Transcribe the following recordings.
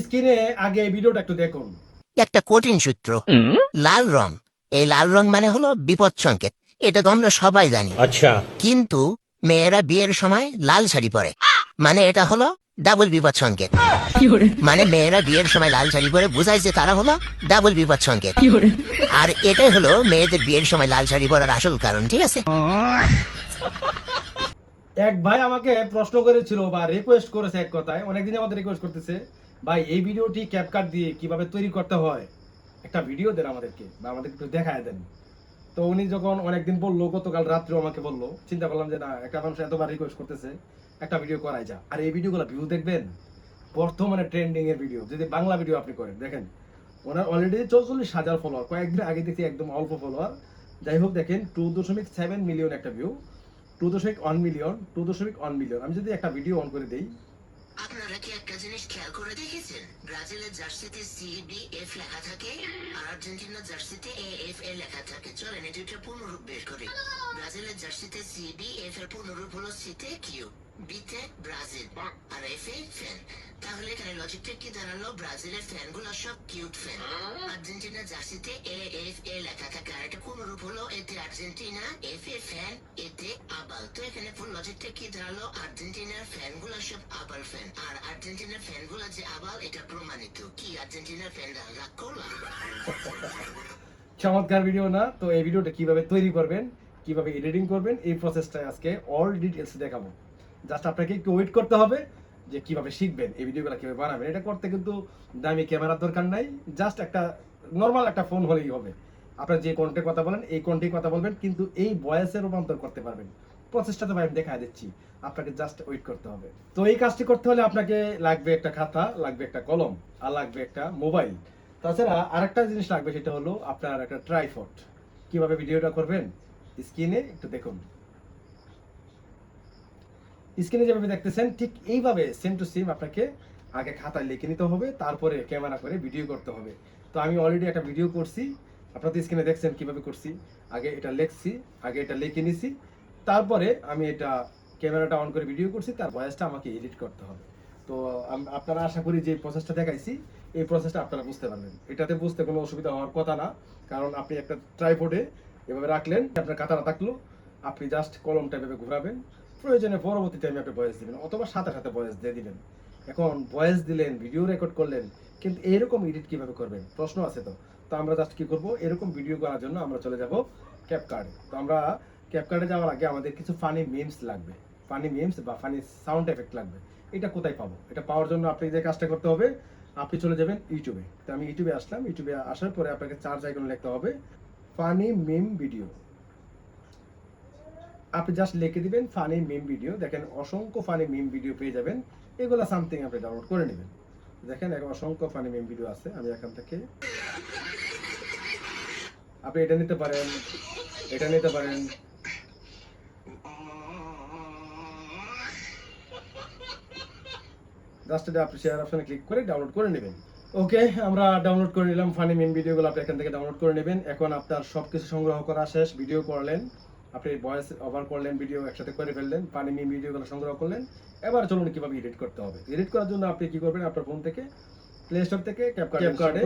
স্ক্রিনে আগে এই ভিডিওটা একটু দেখুন। একটা কঠিন সূত্র, লাল রং। এই লাল রং মানে হলো বিপদ সংকেত। এটা তো আমরা সবাই জানি। अच्छा। কিন্তু মেয়েরা বিয়ের সময় লাল শাড়ি পরে, মানে এটা হলো ডাবল বিপদ সংকেত। মানে মেয়েরা বিয়ের সময় লাল শাড়ি পরে বোঝায় যে তারা হলো ডাবল বিপদ সংকেত। আর এটাই হলো মেয়েদের বিয়ের সময় লাল শাড়ি পরার আসল কারণ, ঠিক আছে? এক ভাই আমাকে প্রশ্ন করেছিল বা রিকোয়েস্ট করেছে, এক কথায় অনেকদিন আমাদের রিকোয়েস্ট করতেছে, ভাই এই ভিডিওটি ক্যাপকাট দিয়ে কিভাবে তৈরি করতে হয় একটা ভিডিও দেন আমাদেরকে বা আমাদেরকে একটু দেখায় দেন। তো উনি যখন অনেকদিন বললো, গতকাল রাত্রেও আমাকে বললো, চিন্তা করলাম যে না, একটা মানুষ এতবার রিকোয়েস্ট করতেছে, একটা ভিডিও করাই যা। আর এই ভিডিওগুলো ভিউ দেখবেন, বর্তমানে ট্রেন্ডিং এর ভিডিও, যদি বাংলা ভিডিও আপনি করেন দেখেন, ওনার অলরেডি 44,000 ফলোয়ার, কয়েকদিন আগে দেখি একদম অল্প ফলোয়ার। যাই হোক দেখেন 2.7 মিলিয়ন একটা ভিউ, 2.1 মিলিয়ন, 2.1 মিলিয়ন। আমি যদি একটা ভিডিও অন করে দেই, আপনারা কি একটা জিনিস খেয়াল করে দেখেছেন? ব্রাজিলের জার্সিতে CBF লেখা থাকে আর আর্জেন্টিনার জার্সিতে AFA লেখা থাকে। চলেন এটা একটা পূর্ণরূপ বের করি। ব্রাজিলের জার্সিতে CBF এর পূর্ণরূপ হলো সিতে কিউ, বিতে ব্রাজিল আর এফে ফ্যান। তাহলে এখানে লজিকটা কি দাঁড়ালো? ব্রাজিলের ফ্যানগুলো সব কিউট ফ্যান। আর্জেন্টিনার জার্সিতে AFA লেখা থাকে আর এটা পূর্ণরূপ হলো এতে আর্জেন্টিনা, এফে ফ্যান, এতে আবাল। তো এখানে ফুল লজিকটা কি দাঁড়ালো? আর্জেন্টিনার ফ্যানগুলো সব আবাল ফ্যান আর আর্জেন্টিনার ফ্যানগুলো যে আবাল, এটা প্রমাণিত। কি আর্জেন্টিনার ফ্যানরা রাগ করলাম? চমৎকার ভিডিও না? তো এই ভিডিওটা কিভাবে তৈরি করবেন, কিভাবে এডিটিং করবেন, এই প্রসেসটা আজকে অল ডিটেলস দেখাবো। জাস্ট আপনাকে একটু ওয়েট করতে হবে যে কিভাবে শিখবেন, এই ভিডিওগুলো কিভাবে বানাবেন। এটা করতে কিন্তু দামি ক্যামেরার দরকার নাই, জাস্ট একটা নর্মাল একটা ফোন হলেই হবে। আপনার যে কন্টেন্ট কথা বলেন এই কন্টেন্ট কথা বলবেন, কিন্তু এই ভয়েসে রূপান্তর করতে পারবেন। প্রসেসটা তো আমি দেখা দিচ্ছি, আপনাকে জাস্ট ওয়েট করতে হবে। তো এই কাজটি করতে হলে আপনাকে লাগবে একটা খাতা, লাগবে একটা কলম, আর লাগবে একটা মোবাইল। তাছাড়া আরেকটা জিনিস লাগবে, সেটা হলো আপনার একটা ট্রাইপড। কিভাবে ভিডিওটা করবেন স্ক্রিনে একটু দেখুন। স্ক্রিনে যেভাবে দেখতেছেন ঠিক এইভাবে সেম টু সেম আপনাকে আগে খাতায় লিখে নিতে হবে, তারপরে ক্যামেরা করে ভিডিও করতে হবে। তো আমি অলরেডি একটা ভিডিও করছি, আপনারা তো স্ক্রিনে দেখছেন কিভাবে করছি। আগে এটা লিখছি, আগে এটা লিখে নিছি, তারপরে আমি এটা ক্যামেরাটা অন করে ভিডিও করছি, তার ভয়েসটা আমাকে এডিট করতে হবে। তো আপনারা আশা করি যে প্রসেসটা দেখাইছি এই প্রসেসটা আপনারা বুঝতে পারবেন। এটাতে বুঝতে কোনো অসুবিধা হওয়ার কথা না, কারণ আপনি একটা ট্রাইপডে এভাবে রাখলেন, আপনার খাতা না থাকলো আপনি জাস্ট কলমটা এভাবে ঘোরাবেন, প্রয়োজনে পরবর্তী টাইমে আপনি ভয়েস দিবেন, অথবা সাথে সাথে ভয়েস দিয়ে দিবেন। এখন ভয়েস দিলেন, ভিডিও রেকর্ড করলেন, কিন্তু এরকম এডিট কিভাবে করবেন প্রশ্ন আছে। তো তো আমরা জাস্ট কি করব, এরকম ভিডিও করার জন্য আমরা চলে যাব ক্যাপকার্ডে। তো আমরা ক্যাপকার্ডে যাওয়ার আগে আমাদের কিছু ফানি মিমস লাগবে, ফানি মিমস বা ফানি সাউন্ড এফেক্ট লাগবে। এটা কোথায় পাবো? এটা পাওয়ার জন্য আপনি যে কাজটা করতে হবে, আপনি চলে যাবেন ইউটিউবে। তো আমি ইউটিউবে আসলাম, ইউটিউবে আসার পরে আপনাকে চার্জ আইকনে লিখতে হবে ফানি মিম ভিডিও। আপনি জাস্ট লিখে দিবেন ফানি মিম ভিডিও, দেখেন অসংখ্য ফানি মিম ভিডিও পেয়ে যাবেন। এগুলো সামথিং আপনি ডাউনলোড করে নেবেন। দেখেন এখন অসংখ্য ফানি মিম ভিডিও আছে, আমি এখান থেকে আপনি এটা নিতে পারেন, এটা নিতে পারেন। জাস্ট এটা আপনি শেয়ার অপশনে ক্লিক করে ডাউনলোড করে নেবেন। ওকে, আমরা ডাউনলোড করে নিলাম ফানি মিম ভিডিওগুলো, আপনি এখান থেকে ডাউনলোড করে নেবেন। এখন আপনার সবকিছু সংগ্রহ করা শেষ, ভিডিও করলেন, আপনি ভয়েস ওভার করলেন, ভিডিও একসাথে করে ফেললেন, ফানি মিম ভিডিওগুলো সংগ্রহ করলেন। এবার চলুন কিভাবে এডিট করতে হবে। এডিট করার জন্য আপনি কি করবেন, আপনার ফোন থেকে প্লে স্টোর থেকে ক্যাপকার্ডে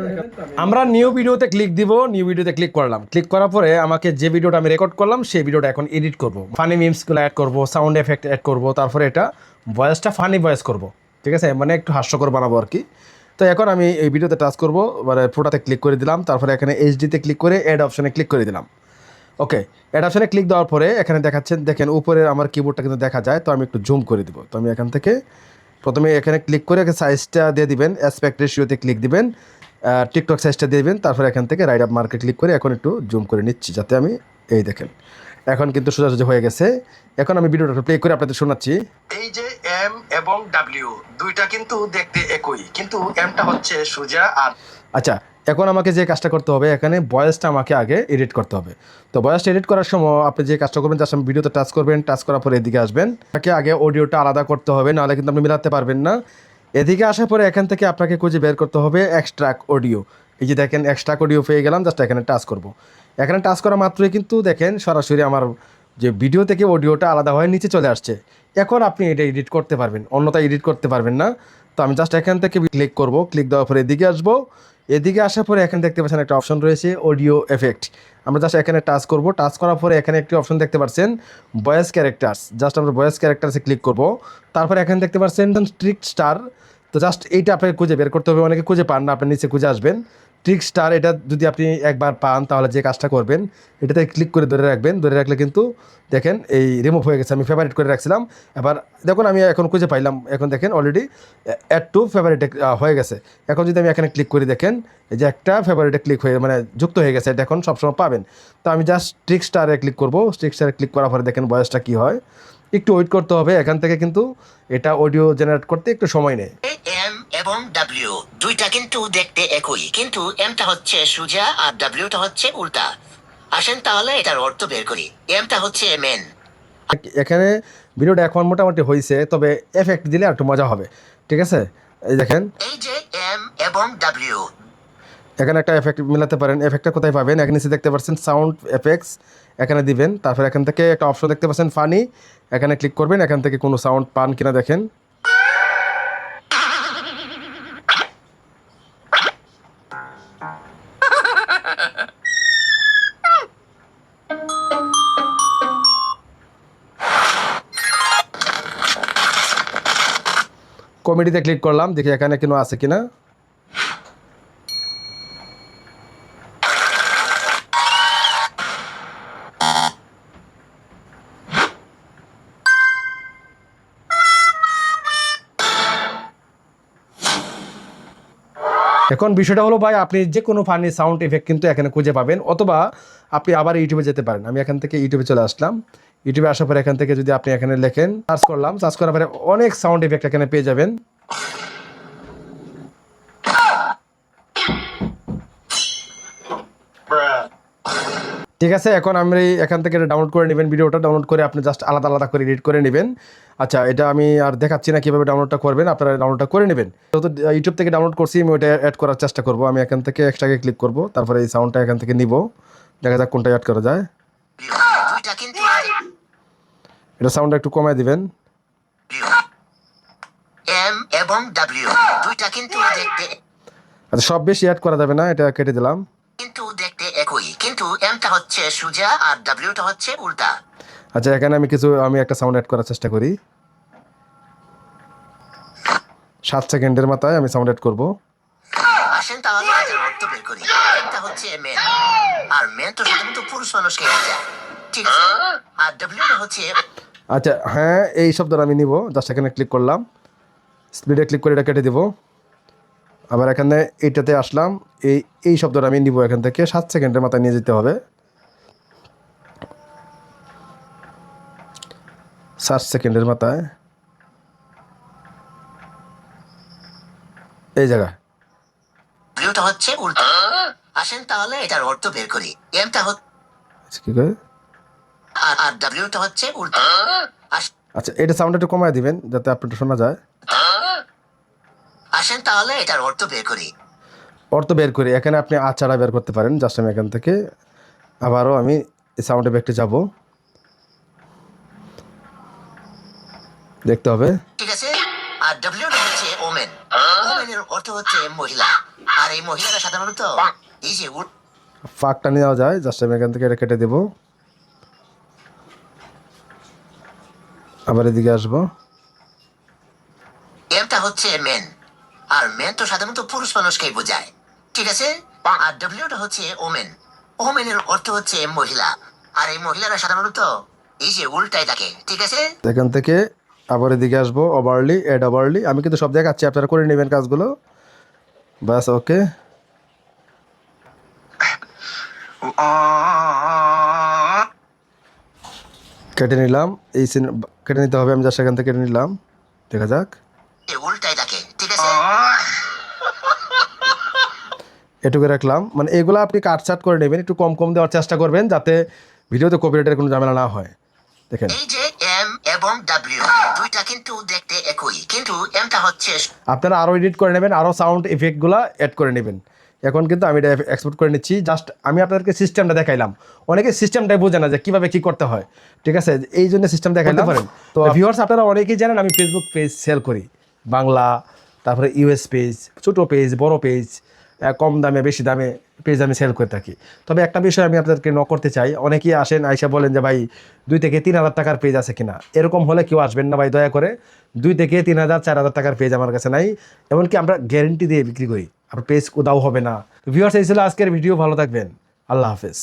আমরা নিউ ভিডিওতে ক্লিক দিব। নিউ ভিডিওতে ক্লিক করলাম, ক্লিক করার পরে আমাকে যে ভিডিওটা আমি রেকর্ড করলাম সেই ভিডিওটা এখন এডিট করব। ফানি মিমসগুলো অ্যাড করব, সাউন্ড এফেক্ট অ্যাড করব, তারপরে এটা ভয়েসটা ফানি ভয়েস করব, ঠিক আছে, মানে একটু হাস্যকর বানাবো আর কি। তো এখন আমি এই ভিডিওতে টাচ করব, মানে ফটোতে ক্লিক করে দিলাম, তারপরে এখানে এইচডিতে ক্লিক করে অ্যাড অপশনে ক্লিক করে দিলাম। ওকে, অ্যাড অপশনে ক্লিক দেওয়ার পরে এখানে দেখাচ্ছেন, দেখেন উপরে আমার কিবোর্ডটা কিন্তু দেখা যায়। তো আমি একটু জুম করে দিব। তো আমি এখান থেকে প্রথমে এখানে ক্লিক করে সাইজটা দিয়ে দিবেন, অ্যাসপেক্ট রেশিওতে ক্লিক দিবেন, টিকটক সাইজটা দিয়ে দিবেন, তারপরে এখান থেকে রাইট আপ মার্কে ক্লিক করে এখন একটু জুম করে নিচ্ছি যাতে আমি এই দেখেন এখন কিন্তু সোজাসুজি হয়ে গেছে। এখন আমি ভিডিওটা প্লে করে আপনাদের শোনাচ্ছি। এই যে এম এবং ডাব্লিউ দুইটা কিন্তু দেখতে একই, কিন্তু এমটা হচ্ছে সোজা আর আচ্ছা। এখন আমাকে যে কাজটা করতে হবে, এখানে ভয়েসটা আমাকে আগে এডিট করতে হবে। তো ভয়েসটা এডিট করার সময় আপনি যে কাজটা করবেন, জাস্ট ভিডিওতে টাচ করবেন, টাচ করার পরে এদিকে আসবেন, আপনাকে আগে অডিওটা আলাদা করতে হবে, নাহলে কিন্তু আপনি মিলাতে পারবেন না। এদিকে আসার পরে এখান থেকে আপনাকে খুঁজে বের করতে হবে এক্সট্রাক্ট অডিও। এই যে দেখেন এক্সট্রাক্ট অডিও পেয়ে গেলাম, জাস্ট এখানে টাচ করব। এখানে টাচ করা মাত্রই কিন্তু দেখেন সরাসরি আমার যে ভিডিও থেকে অডিওটা আলাদা হয়ে নিচে চলে আসছে। এখন আপনি এটা এডিট করতে পারবেন, অন্যথায় এডিট করতে পারবেন না। তো আমি জাস্ট এখান থেকে ক্লিক করব, ক্লিক দেওয়ার পরে এদিকে আসবো, এদিকে আসার পরে এখানে দেখতে পাচ্ছেন একটা অপশন রয়েছে অডিও এফেক্ট। আমরা জাস্ট এখানে টাচ করব, টাচ করার পরে এখানে একটি অপশন দেখতে পাচ্ছেন ভয়েস ক্যারেক্টার্স, জাস্ট আমরা ভয়েস ক্যারেক্টার্সে ক্লিক করব। তারপরে এখানে দেখতে পাচ্ছেন ট্রিক স্টার, তো জাস্ট এইটা আপনাকে খুঁজে বের করতে হবে, অনেকে খুঁজে পান না, আপনি নিচে খুঁজে আসবেন ট্রিক স্টার। এটা যদি আপনি একবার পান তাহলে যে কাজটা করবেন এটাতে ক্লিক করে ধরে রাখবেন, ধরে রাখলে কিন্তু দেখেন এই রিমুভ হয়ে গেছে, আমি ফেভারিট করে রাখছিলাম। এবার দেখুন আমি এখন খুঁজে পাইলাম, এখন দেখেন অলরেডি অ্যাড টু ফেভারিটে হয়ে গেছে। এখন যদি আমি এখানে ক্লিক করি দেখেন এই যে একটা ফেভারিটে ক্লিক হয়ে মানে যুক্ত হয়ে গেছে, এটা এখন সবসময় পাবেন। তো আমি জাস্ট ট্রিক স্টারে ক্লিক করব, ট্রিক স্টারে ক্লিক করার পরে দেখেন ভয়েসটা কী হয়, একটু ওয়েট করতে হবে, এখান থেকে কিন্তু এটা অডিও জেনারেট করতে একটু সময় নেয়। এম এবং ডাব্লিউ দুইটা কিন্তু দেখতে একই, কিন্তু এমটা হচ্ছে সোজা আর ডাব্লিউটা হচ্ছে উল্টা। আসেন তাহলে এটার অর্থ বের করি। এমটা হচ্ছে মেন। এখানে ভিডিওটা এখন মোটামুটি হয়েছে, তবে এফেক্ট দিলে একটু মজা হবে, ঠিক আছে? এই দেখেন এই যে এম এবং ডাব্লিউ, এখানে একটা এফেক্ট মেলাতে পারেন। এফেক্টটা কোথায় পাবেন? এখানে নিচে দেখতে পাচ্ছেন সাউন্ড এফেক্টস, এখানে দিবেন। তারপর এখান থেকে একটা অপশন দেখতে পাচ্ছেন ফানি, এখানে ক্লিক করবেন, এখান থেকে কোনো সাউন্ড পান কিনা দেখেন। কমেডিতে ক্লিক করলাম, দেখি এখানে কোনো আছে কিনা। এখন বিষয়টা হলো ভাই, আপনি যে কোনো ফানি সাউন্ড এফেক্ট কিন্তু এখানে খুঁজে পাবেন, অথবা আপনি আবার ইউটিউবে যেতে পারেন। আমি এখান থেকে ইউটিউবে চলে আসলাম, ইউটিউবে আসার পরে এখান থেকে যদি আপনি এখানে লেখেন, সার্চ করলাম, সার্চ করার পরে অনেক সাউন্ড এফেক্ট এখানে পেয়ে যাবেন। ঠিক আছে, এখন আমি এখান থেকে ডাউনলোড করে নেবেন, ভিডিওটা ডাউনলোড করে আপনি জাস্ট আলাদা আলাদা করে এডিট করে নেবেন। আচ্ছা, এটা আমি আর দেখাচ্ছি না কীভাবে ডাউনলোডটা করবেন, আপনারা ডাউনলোডটা করে নেবেন। যেহেতু ইউটিউব থেকে ডাউনলোড করছি আমি ওইটা অ্যাড করার চেষ্টা করব। আমি এখান থেকে এক্সট্রাকে ক্লিক করব, তারপরে এই সাউন্ডটা এখান থেকে নিব, দেখা যাক কোনটা অ্যাড করা যায়। দুইটা কিন্তু এটা সাউন্ডটা একটু কমায় দিবেন। এম এবং ডাব্লিউ দুইটা কিন্তু দেখতে আচ্ছা, সব বেশি অ্যাড করা যাবে না, এটা কেটে দিলাম। দেখতে একই, কিন্তু এমটা হচ্ছে সোজা আর ডাব্লিউটা হচ্ছে উল্টা। আচ্ছা, এখানে আমি একটা সাউন্ড অ্যাড করার চেষ্টা করি। 7 সেকেন্ডের মাথায় আমি সাউন্ড অ্যাড করব। আসেন তাহলে এটার অর্থ বের করি। এমটা হচ্ছে মেন, আর মেন তো সাধারণত পুরুষ মানুষকে বোঝায়, ঠিক আছে? আর ডাব্লিউটা হচ্ছে আচ্ছা, হ্যাঁ, এই শব্দটা আমি নিব, জাস্ট এখানে ক্লিক করলাম, স্পিডে ক্লিক করে এটা কেটে দিব। আবার এখানে এইটাতে আসলাম, এই শব্দটা আমি নিব, এখান থেকে 7 সেকেন্ডের মাথায় নিয়ে যেতে হবে। 7 সেকেন্ডের মাথায় এই জায়গা। ডাব্লিউটা হচ্ছে উল্টা। আসেন তাহলে এটার অর্থ বের করি। এমটা হচ্ছে কি করে? আর ডাব্লিউটা হচ্ছে উল্টা। আচ্ছা, এটা সাউন্ড একটু কমায় দিবেন যাতে আপনারটা শোনা যায়। আসেন তাহলে এটার অর্থ বের করি। অর্থ বের করি, এখানে আপনি আচারা বের করতে পারেন। জাস্ট আমি এখান থেকে আবারও আমি এই সাউন্ড এফেক্টে যাব, দেখতে হবে। ঠিক আছে, আর ডাব্লিউ হচ্ছে ওমেন। ওমেনের অর্থ হচ্ছে মহিলা, আর এই মহিলারা সাধারণত এই যে ফাঁকটা নেওয়া যায়। জাস্ট আমি এখান থেকে এটা কেটে দেব, আবার এদিকে আসবো। এমটা হচ্ছে মেন, আর মেন তো সাধারণত পুরুষ মানুষকেই বোঝায়, ঠিক আছে? আর ডাব্লিউটা হচ্ছে ওমেন। ওমেনের অর্থ হচ্ছে মহিলা, আর এই মহিলারা সাধারণত এই যে উল্টায় থাকে, ঠিক আছে? এখান থেকে আবার এদিকে আসবো, ওভারলি এড ওভারলি। আমি কিন্তু সব দেখাচ্ছি, আপনারা করে নেবেন কাজগুলো, বাস। ওকে, কেটে নিলাম, এই সিন কেটে নিতে হবে। আমি জাস্ট এখান থেকে কেটে নিলাম, দেখা যাক। উল্টায় থাকে, ঠিক আছে? এটুকু রাখলাম, মানে এগুলো আপনি কাটছাট করে নেবেন, একটু কম কম দেওয়ার চেষ্টা করবেন যাতে ভিডিওতে কপিরাইটের কোনো ঝামেলা না হয়। দেখেন, এই যে এম এবং ডাব্লিউ দুইটা কিন্তু দেখতে একই, কিন্তু এমটা হচ্ছে আপনারা আরও এডিট করে নেবেন, আরও সাউন্ড ইফেক্টগুলো অ্যাড করে নেবেন। এখন কিন্তু আমি এটা এক্সপোর্ট করে নিচ্ছি। জাস্ট আমি আপনাদেরকে সিস্টেমটা দেখাইলাম, অনেকে সিস্টেমটাই বোঝে না যে কীভাবে কী করতে হয়, ঠিক আছে? এই জন্য সিস্টেম দেখাইতে পারেন। তো ভিউয়ার্স, আপনারা অনেকেই জানেন আমি ফেসবুক পেজ সেল করি, বাংলা তারপরে ইউএস পেজ, ছোটো পেজ, বড় পেজ, কম দামে বেশি দামে পেজ আমি সেল করে থাকি। তবে একটা বিষয় আমি আপনাদেরকে করতে চাই, অনেকেই আসেন আইসা বলেন যে ভাই 2 থেকে 3,000 টাকার পেজ আছে কিনা। এরকম হলে কেউ আসবেন না ভাই, দয়া করে। 2 থেকে 3,000 4,000 টাকার পেজ আমার কাছে নাই, এমনকি আমরা গ্যারেন্টি দিয়ে বিক্রি করি, আপনার পেজ উদাও হবে না। তো ভিউয়ার্স, এই ছিল আজকের ভিডিও, ভালো থাকবেন, আল্লাহ হাফেজ।